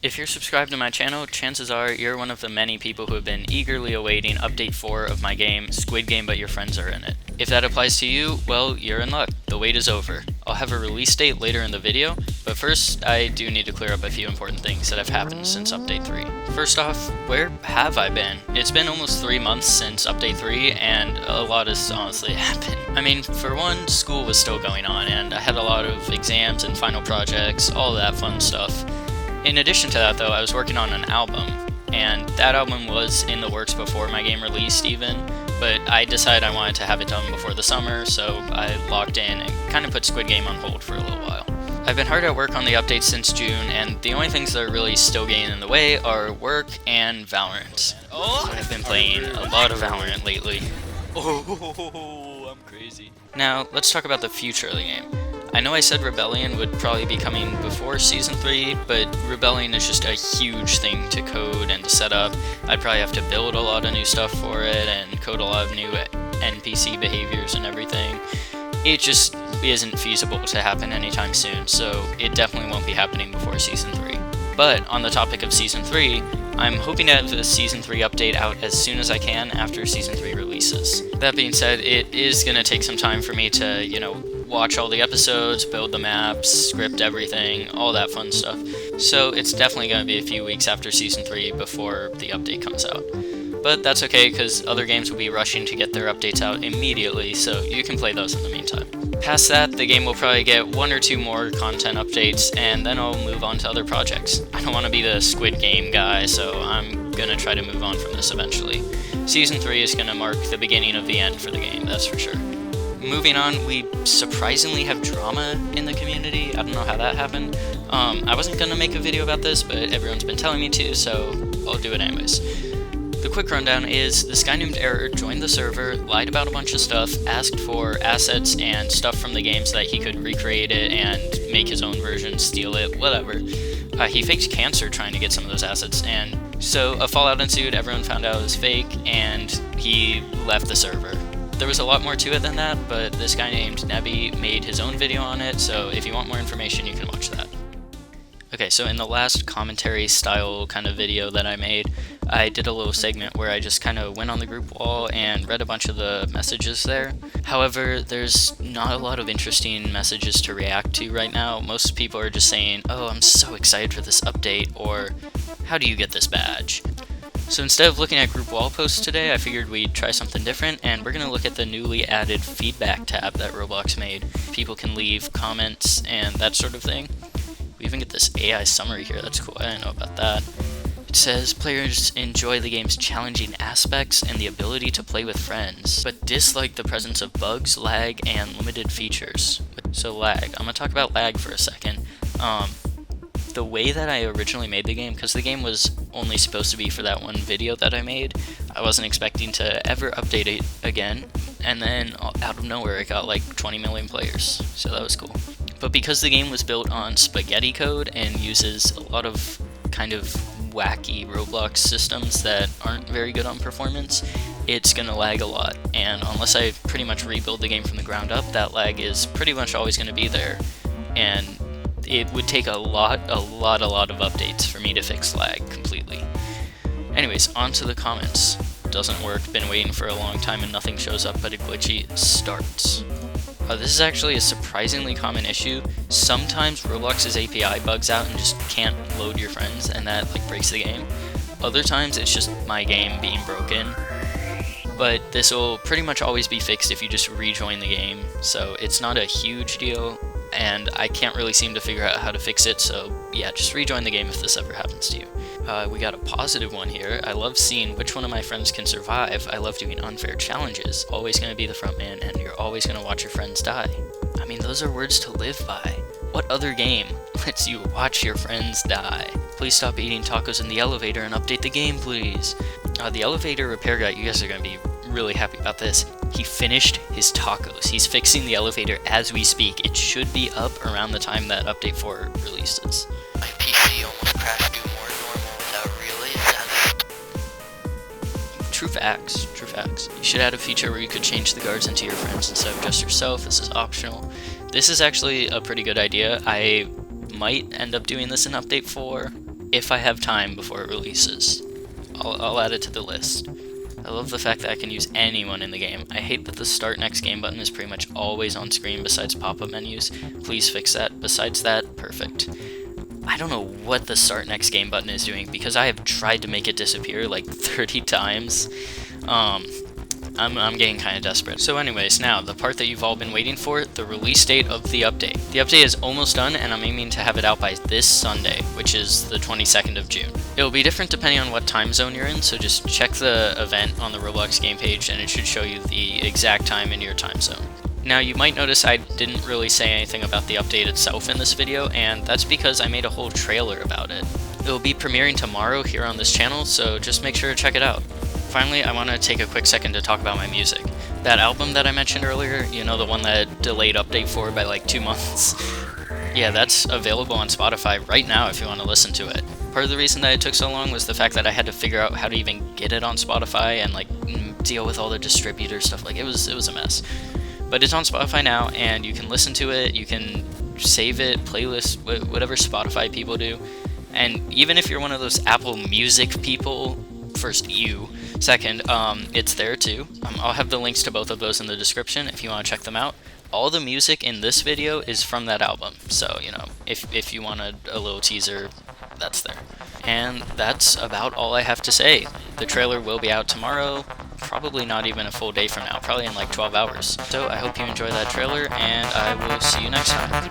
If you're subscribed to my channel, chances are you're one of the many people who have been eagerly awaiting Update 4 of my game, Squid Game But Your Friends Are In It. If that applies to you, well, you're in luck. The wait is over. I'll have a release date later in the video, but first, I do need to clear up a few important things that have happened since Update 3. First off, where have I been? It's been almost 3 months since Update 3, and a lot has honestly happened. I mean, for one, school was still going on, and I had a lot of exams and final projects, all that fun stuff. In addition to that though, I was working on an album, and that album was in the works before my game released even, but I decided I wanted to have it done before the summer, so I locked in and kind of put Squid Game on hold for a little while. I've been hard at work on the updates since June, and the only things that are really still getting in the way are work and Valorant. I've been playing a lot of Valorant lately. Oh, I'm crazy. Now, let's talk about the future of the game. I know I said Rebellion would probably be coming before Season 3, but Rebellion is just a huge thing to code and to set up. I'd probably have to build a lot of new stuff for it and code a lot of new NPC behaviors and everything. It just isn't feasible to happen anytime soon, so it definitely won't be happening before Season 3. But on the topic of Season 3, I'm hoping to have the Season 3 update out as soon as I can after Season 3 releases. That being said, it is going to take some time for me to, watch all the episodes, build the maps, script everything, all that fun stuff. So it's definitely going to be a few weeks after Season 3 before the update comes out. But that's okay, because other games will be rushing to get their updates out immediately, so you can play those in the meantime. Past that, the game will probably get 1 or 2 more content updates, and then I'll move on to other projects. I don't want to be the Squid Game guy, so I'm going to try to move on from this eventually. Season 3 is going to mark the beginning of the end for the game, that's for sure. Moving on, we surprisingly have drama in the community. I don't know how that happened. I wasn't going to make a video about this, but everyone's been telling me to, so I'll do it anyways. The quick rundown is this guy named Error joined the server, lied about a bunch of stuff, asked for assets and stuff from the game so that he could recreate it and make his own version, steal it, whatever. He faked cancer trying to get some of those assets, and so a fallout ensued, everyone found out it was fake, and he left the server. There was a lot more to it than that, but this guy named Nebby made his own video on it, so if you want more information, you can watch that. Okay, so in the last commentary style kind of video that I made, I did a little segment where I just kind of went on the group wall and read a bunch of the messages there. However, there's not a lot of interesting messages to react to right now. Most people are just saying, "Oh, I'm so excited for this update," or "How do you get this badge?" So instead of looking at group wall posts today, I figured we'd try something different, and we're going to look at the newly added feedback tab that Roblox made. People can leave comments and that sort of thing. We even get this AI summary here, that's cool, I didn't know about that. It says, players enjoy the game's challenging aspects and the ability to play with friends, but dislike the presence of bugs, lag, and limited features. So lag, I'm going to talk about lag for a second. The way that I originally made the game, because the game was only supposed to be for that one video that I made, I wasn't expecting to ever update it again, and then out of nowhere it got like 20 million players, so that was cool. But because the game was built on spaghetti code and uses a lot of kind of wacky Roblox systems that aren't very good on performance, it's gonna lag a lot, and unless I pretty much rebuild the game from the ground up, that lag is pretty much always gonna be there, and it would take a lot of updates for me to fix lag completely. Anyways, on to the comments. Doesn't work, been waiting for a long time and nothing shows up but a glitchy starts. This is actually a surprisingly common issue. Sometimes Roblox's API bugs out and just can't load your friends, and that breaks the game. Other times it's just my game being broken. But this will pretty much always be fixed if you just rejoin the game, so it's not a huge deal, and I can't really seem to figure out how to fix it, so yeah, just rejoin the game if this ever happens to you. We got a positive one here. I love seeing which one of my friends can survive. I love doing unfair challenges. Always going to be the front man, and you're always going to watch your friends die. I mean, those are words to live by. What other game lets you watch your friends die? Please stop eating tacos in the elevator and update the game, please. The elevator repair guy, you guys are going to be really happy about this. He finished his tacos. He's fixing the elevator as we speak. It should be up around the time that Update 4 releases. My PC almost crashed to more normal without realizing. True facts, true facts. You should add a feature where you could change the guards into your friends instead of just yourself. This is optional. This is actually a pretty good idea. I might end up doing this in Update 4. if I have time before it releases. I'll add it to the list. I love the fact that I can use anyone in the game. I hate that the Start Next Game button is pretty much always on screen besides pop-up menus. Please fix that. Besides that, perfect. I don't know what the Start Next Game button is doing because I have tried to make it disappear like 30 times. I'm getting kind of desperate. So anyways, now, the part that you've all been waiting for, the release date of the update. The update is almost done, and I'm aiming to have it out by this Sunday, which is the 22nd of June. It'll be different depending on what time zone you're in, so just check the event on the Roblox game page, and it should show you the exact time in your time zone. Now, you might notice I didn't really say anything about the update itself in this video, and that's because I made a whole trailer about it. It'll be premiering tomorrow here on this channel, so just make sure to check it out. Finally, I want to take a quick second to talk about my music. That album that I mentioned earlier, you know, the one that delayed update for by like 2 months? Yeah, that's available on Spotify right now if you want to listen to it. Part of the reason that it took so long was the fact that I had to figure out how to even get it on Spotify and like deal with all the distributor stuff. Like it was a mess. But it's on Spotify now, and you can listen to it, you can save it, playlist, whatever Spotify people do. And even if you're one of those Apple Music people, first you, second, it's there too. I'll have the links to both of those in the description if you want to check them out. All the music in this video is from that album, so, you know, if you want a little teaser, that's there. And that's about all I have to say. The trailer will be out tomorrow, probably not even a full day from now, probably in like 12 hours. So I hope you enjoy that trailer, and I will see you next time.